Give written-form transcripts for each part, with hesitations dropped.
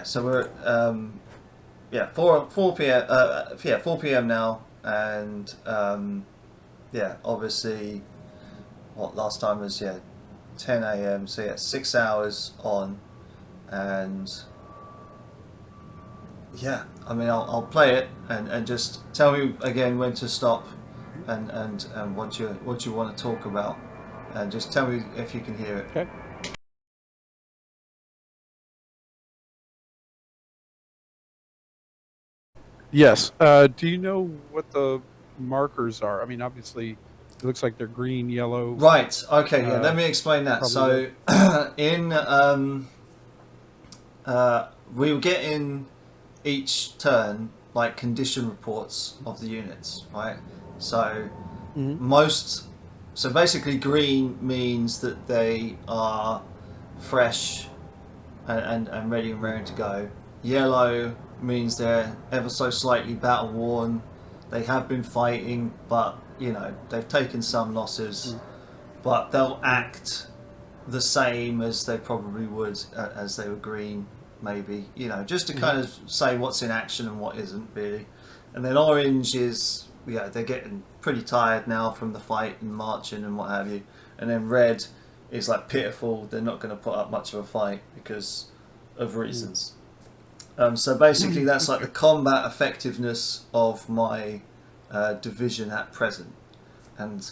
So we're at 4 p.m. now, and obviously, what last time was 10 a.m. So 6 hours on, and I mean I'll play it and just tell me again when to stop, and what you want to talk about, and just tell me if you can hear it. Okay. Yes. Do you know what the markers are? I mean, obviously, it looks like they're green, yellow. Right. Okay. Let me explain that. Probably red. So, in we were getting each turn like condition reports of the units, right? So Mm-hmm. most, so basically, green means that they are fresh and ready and raring to go. Yellow means they're ever so slightly battle worn. They have been fighting, but they've taken some losses, but they'll act the same as they probably would as they were green, maybe. Just to kind of say what's in action and what isn't really. And then orange is they're getting pretty tired now from the fight and marching and what have you. And then red is like pitiful. They're not going to put up much of a fight because of reasons. So basically, that's like the combat effectiveness of my division at present, and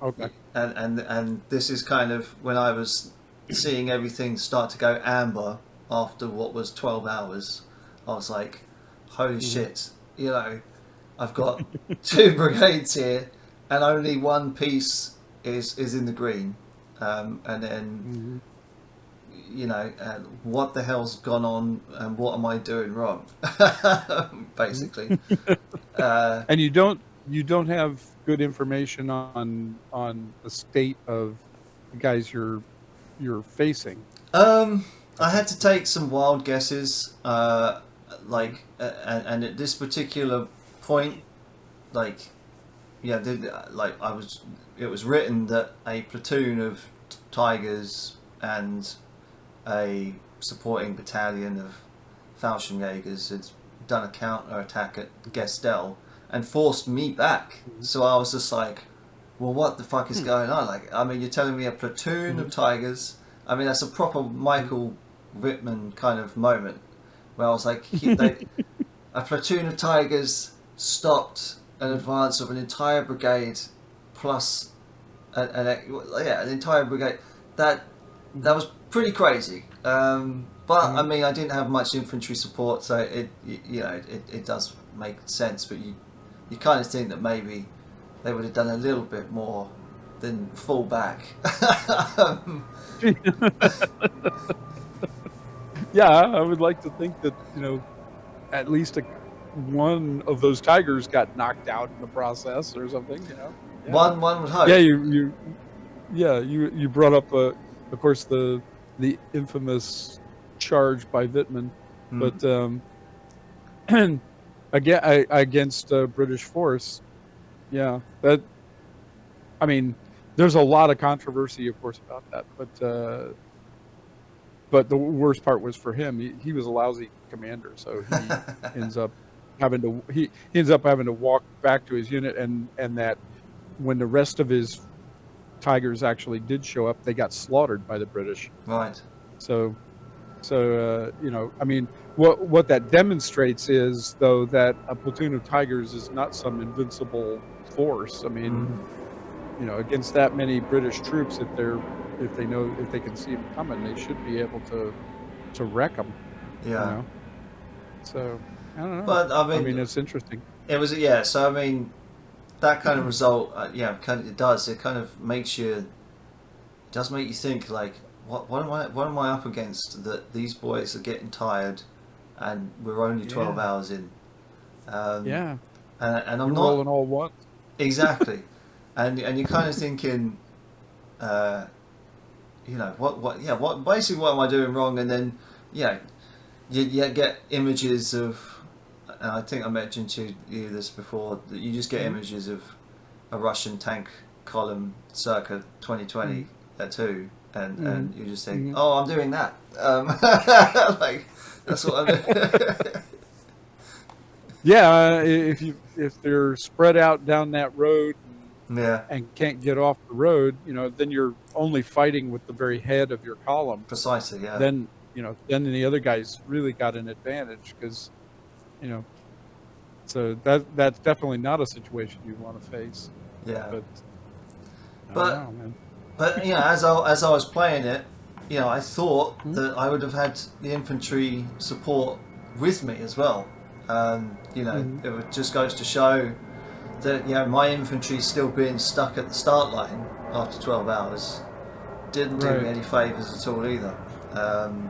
Okay. and this is kind of when I was seeing everything start to go amber after what was 12 hours. I was like, holy shit! I've got two brigades here, and only one piece is in the green, and then. What the hell's gone on and what am I doing wrong? Basically. And you don't have good information on the state of the guys you're facing. I had to take some wild guesses, and at this particular point, like, it was written that a platoon of tigers and a supporting battalion of Fallschirmjägers had done a counter attack at Gestel and forced me back. So I was just like, well, what the fuck is going on? Like, I mean, you're telling me a platoon of tigers. I mean, that's a proper Michael Whitman kind of moment where I was like, a platoon of tigers stopped an advance of an entire brigade plus an entire brigade. That was pretty crazy. But I mean, I didn't have much infantry support, so it does make sense. But you kind of think that maybe they would have done a little bit more than fall back. Yeah, I would like to think that at least one of those tigers got knocked out in the process or something. Yeah. One would hope. Yeah, you brought up of course the infamous charge by Wittmann, but again against British force. Yeah, that I mean, there's a lot of controversy, of course, about that, but the worst part was for him. He was a lousy commander, so he ends up having to walk back to his unit, and that when the rest of his tigers actually did show up, they got slaughtered by the British. Right. So I mean, what that demonstrates is, though, that a platoon of tigers is not some invincible force. I mean, against that many British troops, if they can see them coming, they should be able to wreck them. Yeah. So I don't know. But I mean, it's interesting. It was So I mean, that kind of result, it does. It kind of makes you. It does make you think like, what am I up against? That these boys are getting tired, and we're only 12 hours in. And I'm not rolling all once. Exactly, and you're kind of thinking, basically what am I doing wrong? And then you get images of. And I think I mentioned to you this before, that you just get images of a Russian tank column circa 2022, and you just think, oh, I'm doing that. Like, That's what I Yeah, if they're spread out down that road mean. Yeah, and can't get off the road, then you're only fighting with the very head of your column. precisely. Yeah, Then then the other guy's really got an advantage because you know. So that's definitely not a situation you want to face. yeah. But I don't But know, man. But as I was playing it, I thought Hmm? that I would have had the infantry support with me as well. Mhm. It just goes to show that my infantry still being stuck at the start line after 12 hours didn't do me Right. any favours at all either. Um,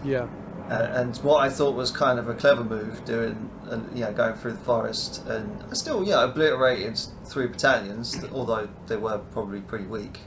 Yeah. and what I thought was kind of a clever move, going through the forest, and I still obliterated 3 battalions, although they were probably pretty weak.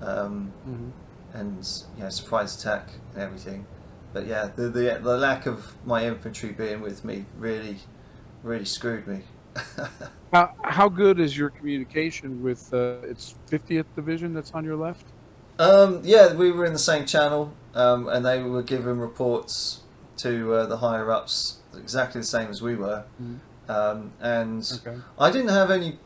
Hmm. And surprise attack and everything. But yeah, the lack of my infantry being with me really screwed me. How good is your communication with it's 50th Division that's on your left? Yeah, we were in the same channel, and they were giving reports to the higher ups exactly the same as we were, Mhm. and Okay. I didn't have any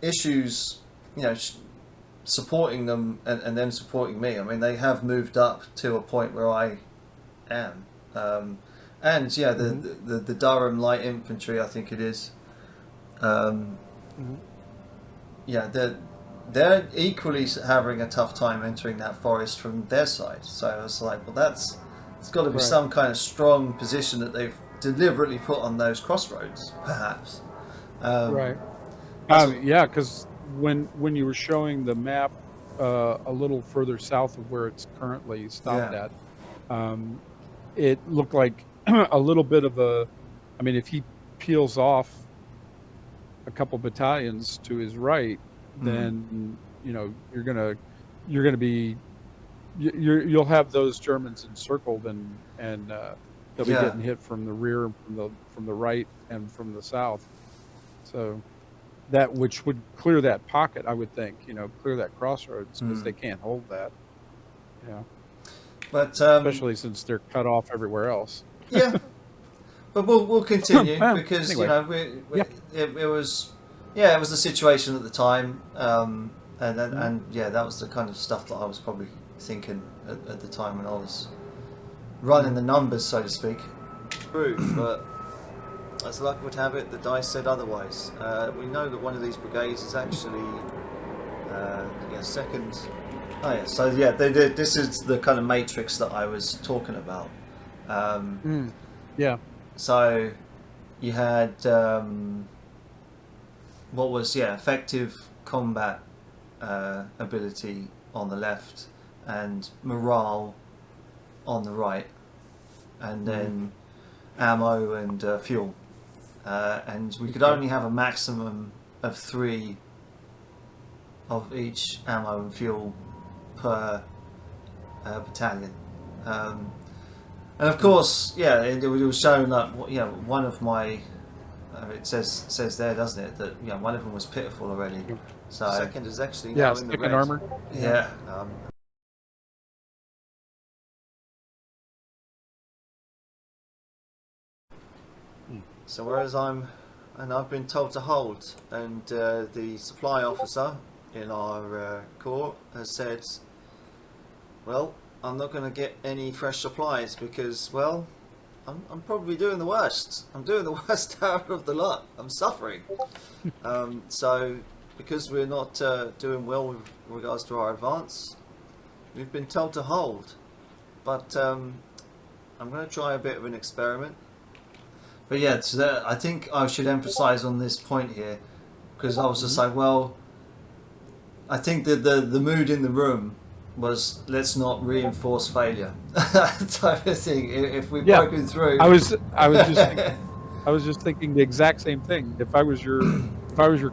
issues supporting them and them supporting me. I mean, they have moved up to a point where I am. And yeah, Hmm. the Durham Light Infantry, I think it is. Um, Hmm. yeah, they're equally having a tough time entering that forest from their side. So I was like, well, it's got to be Right. some kind of strong position that they've deliberately put on those crossroads, perhaps. Um, Right. that's what, Yeah, because when you were showing the map a little further south of where it's currently stopped yeah, at, um, it looked like a little bit of a. I mean, if he peels off a couple battalions to his right, mm, then you're gonna be you'll have those Germans encircled and they'll be yeah. getting hit from the rear and from the right and from the south. So that which would clear that pocket, I would think, clear that crossroads because they Mm. can't hold that, But especially since they're cut off everywhere else. yeah, but we'll continue Well, because anyway, yeah. it was it was the situation at the time, Mhm. and yeah, that was the kind of stuff that I was probably thinking at the time when I was running Mhm. the numbers, so to speak. True, but as luck would have it, the dice said otherwise. We know that one of these brigades is actually second. Oh yeah, so yeah, this is the kind of matrix that I was talking about. Um, Mm. Yeah. so you had what was effective combat ability on the left and morale on the right, and Mhm. then ammo and fuel, and we could Okay. only have a maximum of 3 of each ammo and fuel per battalion. And of Mm. course, it was shown that one of my it says there, doesn't it, that one of them was pitiful already. Yeah. So second is actually Yeah, now in the second red. armor. Yeah. Yeah. Mm. So whereas I've been told to hold, and the supply officer in our corps has said, well, I'm not going to get any fresh supplies because, well, I'm probably doing the worst. I'm doing the worst hour of the lot. I'm suffering. So, because we're not doing well with regards to our advance, we've been told to hold. But I'm going to try a bit of an experiment. But yeah, so I think I should emphasise on this point here, because I was just Mhm. like, well, I think that the mood in the room was, let's not reinforce failure type of thing. If we've Yeah. broken through, I was just thinking the exact same thing. If I was your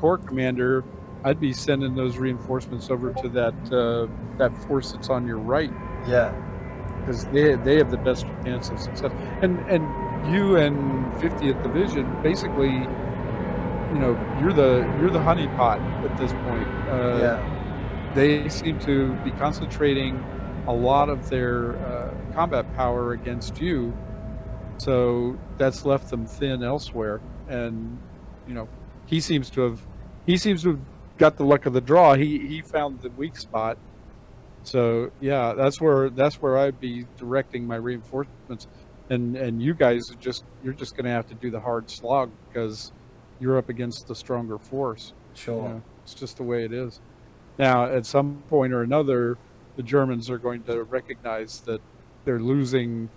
corps commander, I'd be sending those reinforcements over to that force that's on your right yeah, because they have the best chance of success. And you and 50th Division basically, you're the honeypot at this point. yeah, They seem to be concentrating a lot of their combat power against you, So that's left them thin elsewhere, and you know, he seems to have got the luck of the draw. He found the weak spot. So yeah, that's where I'd be directing my reinforcements, and you guys you're just going to have to do the hard slog because you're up against the stronger force. Sure. It's just the way it is. Now, at some point or another, the Germans are going to recognize that they're losing.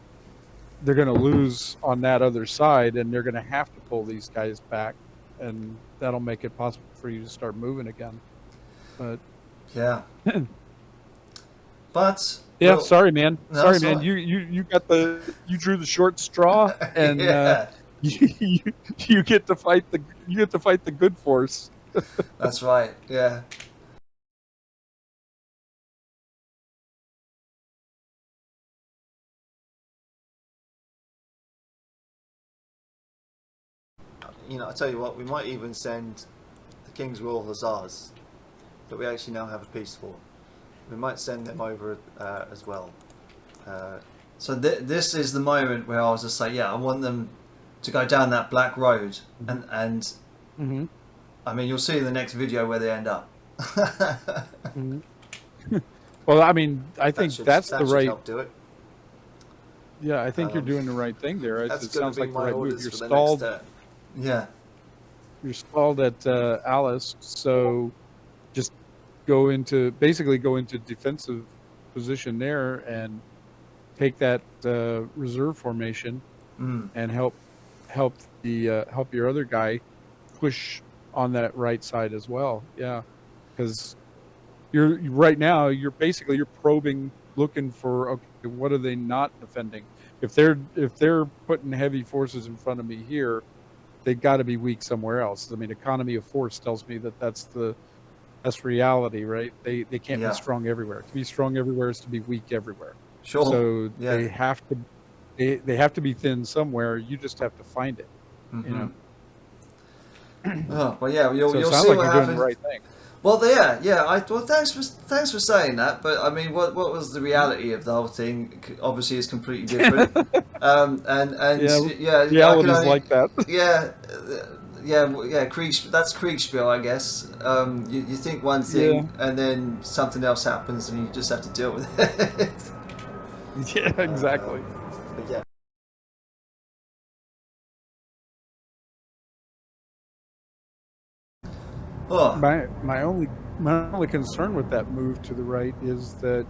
They're going to lose on that other side, and they're going to have to pull these guys back, and that'll make it possible for you to start moving again. But yeah. But yeah, well, sorry, man. No, Sorry, man. right. You drew the short straw, and yeah. you get to fight the good force. That's right. Yeah. I tell you what, we might even send the King's Royal Hussars that we actually now have a peace for. We might send them over as well. So this is the moment where I was just like, yeah, I want them to go down that black road, and Mm-hmm. I mean, you'll see in the next video where they end up. Mm-hmm. Well, I mean, I think that's the right. Help do it. Yeah, I think you're doing the right thing there. It sounds like the right move. You're stalled. Yeah. You're stalled at Alice, so just basically go into defensive position there and take that reserve formation and help your other guy push on that right side as well. Yeah, because you're basically probing, looking for, okay, what are they not defending? If they're putting heavy forces in front of me here, they got to be weak somewhere else. I mean, economy of force tells me that's reality, right? They can't be strong everywhere. To be strong everywhere is to be weak everywhere. Sure. So they have to be thin somewhere. You just have to find it. Mm-hmm. Oh, well, yeah, you'll so it see like what you're happens. Doing the right thing. Well, yeah. Thanks for saying that. But I mean, what was the reality of the whole thing? Obviously, it's completely different. Reality is like that. Yeah. That's Kriegspiel, I guess. You think one thing, and then something else happens, and you just have to deal with it. Yeah, exactly. But yeah. Oh. My only concern with that move to the right is that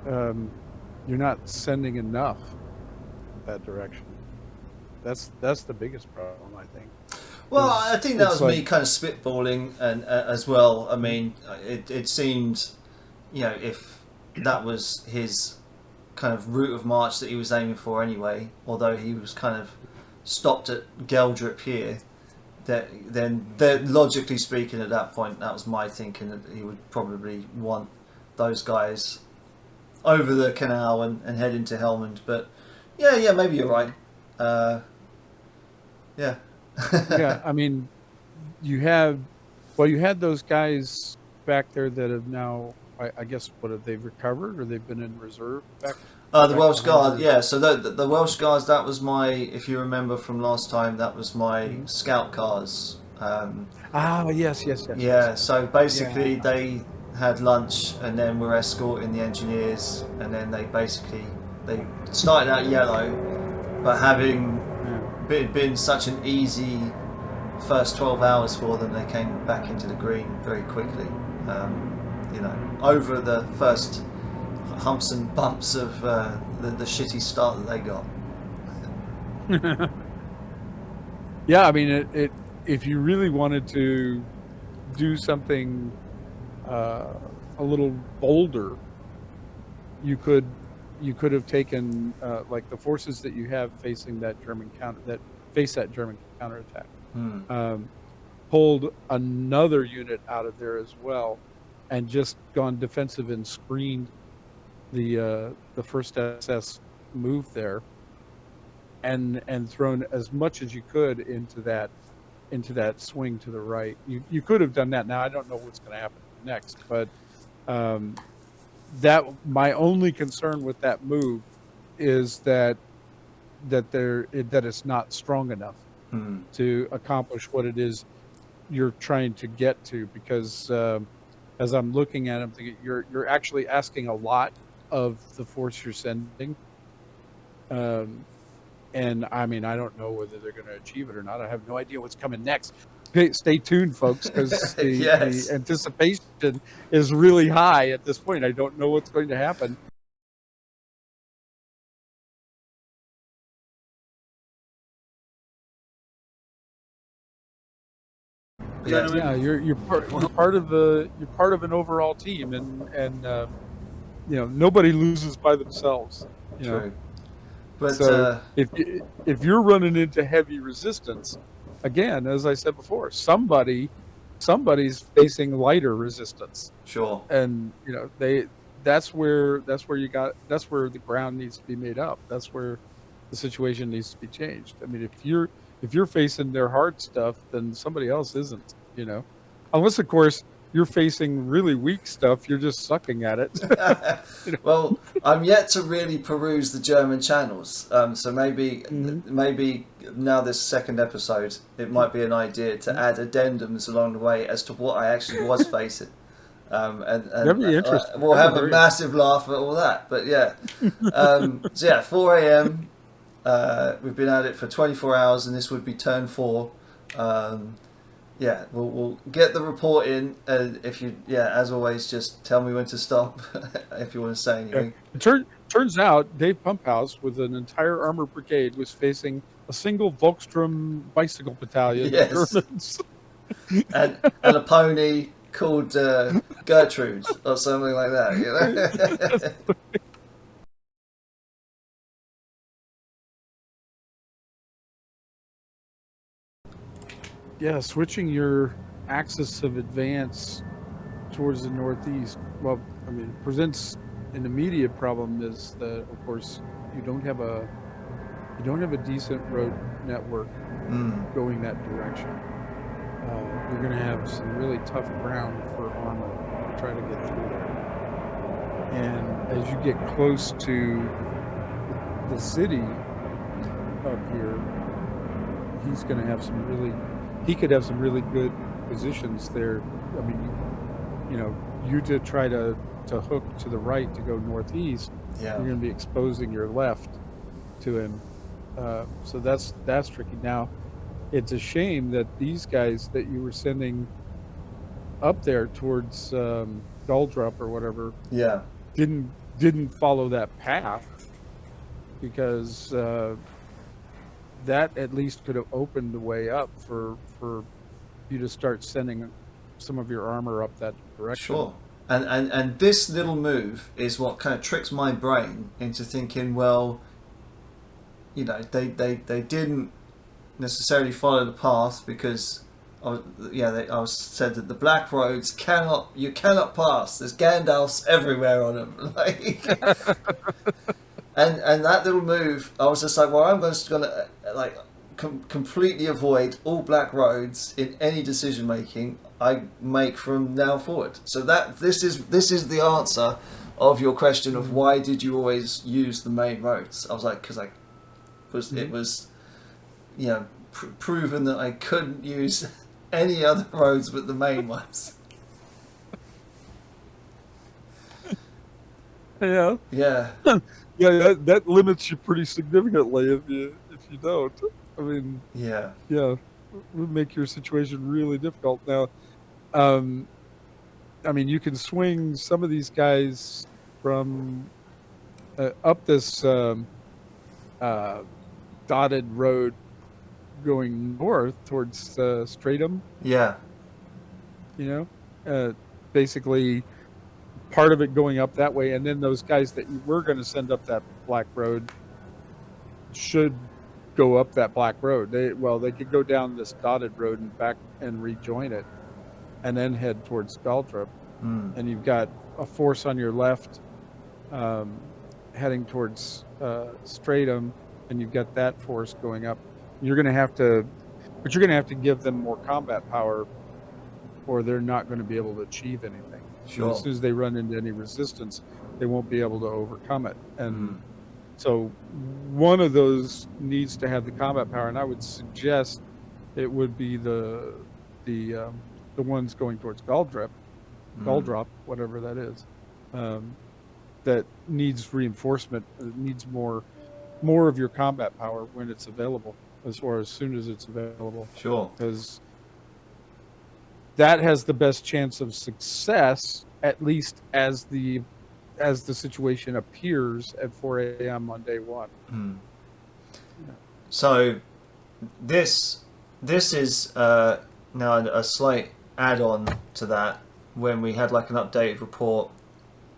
you're not sending enough that direction. That's the biggest problem, I think. Well, I think that was me kind of spitballing, and as well. I mean, it seemed, if that was his kind of route of march that he was aiming for anyway, although he was kind of stopped at Geldrip here, then logically speaking, at that point, that was my thinking, that he would probably want those guys over the canal and head into Helmand. But yeah, maybe you're right. Yeah. Yeah, I mean, you had those guys back there that have now, I guess, what have they recovered, or they've been in reserve back? The Welsh Guard, yeah. So the Welsh Guards, that was my, if you remember from last time, that was my scout cars. Yes. Yeah, so basically they had lunch and then were escorting the engineers, and then they started out yellow, but having been such an easy first 12 hours for them, they came back into the green very quickly. Over the first humps and bumps of the shitty start that they got. Yeah, I mean, if you really wanted to do something a little bolder, you could have taken like the forces that you have facing that German counterattack, pulled another unit out of there as well, and just gone defensive and screened the first SS move there, and thrown as much as you could into that swing to the right. You could have done that. Now I don't know what's going to happen next, but that my only concern with that move is that that it's not strong enough to accomplish what it is you're trying to get to. Because as I'm looking at it, I'm thinking you're actually asking a lot of the force you're sending. And I mean, I don't know whether they're going to achieve it or not. I have no idea what's coming next. Stay tuned, folks, because Yes. the anticipation is really high at this point. I don't know what's going to happen. Yeah, you're part of an overall team, and nobody loses by themselves. True. But so if you're running into heavy resistance, again, as I said before, somebody's facing lighter resistance. Sure. And that's where the ground needs to be made up. That's where the situation needs to be changed. I mean, if you're facing their hard stuff, then somebody else isn't. Unless, of course, you're facing really weak stuff, you're just sucking at it. Well, I'm yet to really peruse the German channels, so maybe now this second episode, it might be an idea to add addendums along the way as to what I actually was facing. And that'd be interesting. We'll have a massive laugh at all that. But yeah, so yeah, 4 a.m. We've been at it for 24 hours, and this would be turn 4. Yeah, we'll get the report in, and if you, as always, just tell me when to stop if you want to say anything. It turns out Dave Pumphouse, with an entire armor brigade, was facing a single Volkstrom bicycle battalion of Germans. and a pony called Gertrude or something like that, Yeah, switching your axis of advance towards the northeast, well, I mean, presents an immediate problem. Is that, of course, you don't have a decent road network going that direction. You're going to have some really tough ground for armor to try to get through there. And as you get close to the city up here, he's going to have he could have some really good positions there. I mean, you to try to hook to the right to go northeast, you're going to be exposing your left to him. So that's tricky. Now, it's a shame that these guys that you were sending up there towards Guldrup or whatever, didn't follow that path, because that at least could have opened the way up for you to start sending some of your armor up that direction. Sure. And this little move is what kind of tricks my brain into thinking, well, they didn't necessarily follow the path, because I was said that the black roads you cannot pass. There's Gandalfs everywhere on them. And that little move, I was just like, well, I'm just gonna completely avoid all black roads in any decision making I make from now forward. So this is the answer of your question of why did you always use the main roads. I was like, because it was proven that I couldn't use any other roads but the main ones. Yeah. Yeah. Yeah, that limits you pretty significantly if you don't. I mean, yeah, it would make your situation really difficult. Now, I mean, you can swing some of these guys from up this dotted road going north towards Stratum. Yeah. Basically part of it going up that way, and then those guys that you were going to send up that black road should go up that black road. They could go down this dotted road and back and rejoin it, and then head towards Guldrup. And you've got a force on your left heading towards Stratum, and you've got that force going up. You're going to have to give them more combat power, or they're not going to be able to achieve anything. Sure. As soon as they run into any resistance, they won't be able to overcome it. And So one of those needs to have the combat power, and I would suggest it would be the ones going towards Gall-Drop, whatever that is, that needs reinforcement. It needs more of your combat power when it's available, as soon as it's available. Sure. Because that has the best chance of success, at least as the situation appears at 4 a.m. on day one. Yeah. So this is now a slight add-on to that, when we had like an updated report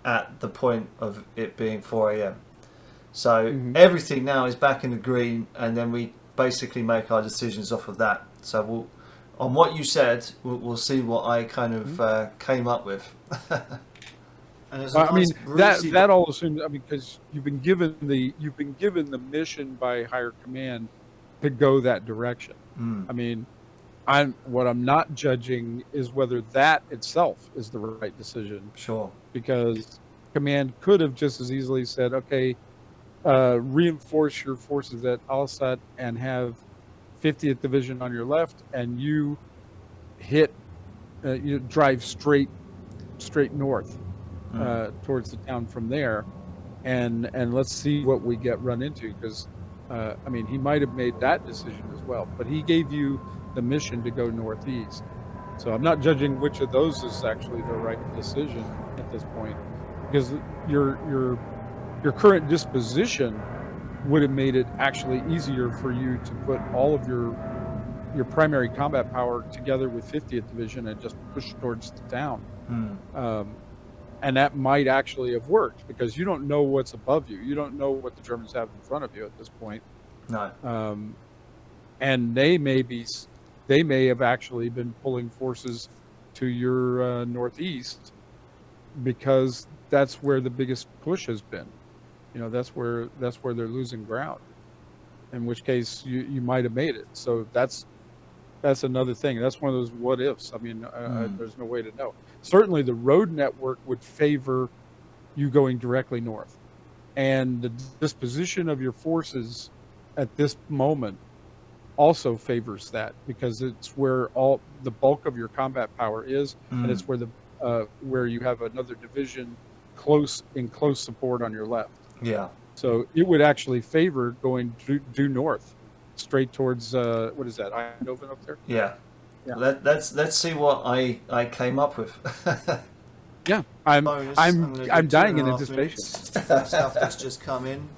at the point of it being 4 a.m. So everything now is back in the green, and then we basically make our decisions off of that. So on what you said, we'll see what I kind of came up with. And I mean, that all assumes, I mean, because you've been given the mission by higher command to go that direction. I mean, what I'm not judging is whether that itself is the right decision. Sure. Because command could have just as easily said, okay, reinforce your forces at Al-Assad and have 50th Division on your left, and you drive straight north towards the town from there, and let's see what we get run into. Because I mean, he might have made that decision as well, but he gave you the mission to go northeast. So I'm not judging which of those is actually the right decision at this point, because your current disposition would have made it actually easier for you to put all of your primary combat power together with 50th Division and just push towards the town. And that might actually have worked, because you don't know what's above you. You don't know what the Germans have in front of you at this point. No. And they may have actually been pulling forces to your northeast, because that's where the biggest push has been. You know, that's where they're losing ground. In which case, you might have made it. So that's another thing. That's one of those what ifs. I mean, there's no way to know. Certainly, the road network would favor you going directly north, and the disposition of your forces at this moment also favors that, because it's where all the bulk of your combat power is, and it's where you have another division close support on your left. Yeah. So it would actually favor going due north, straight towards what is that, Eindhoven up there? Yeah. Yeah. Let's see what I came up with. Yeah, I'm dying in anticipation. Stuff that's just come in.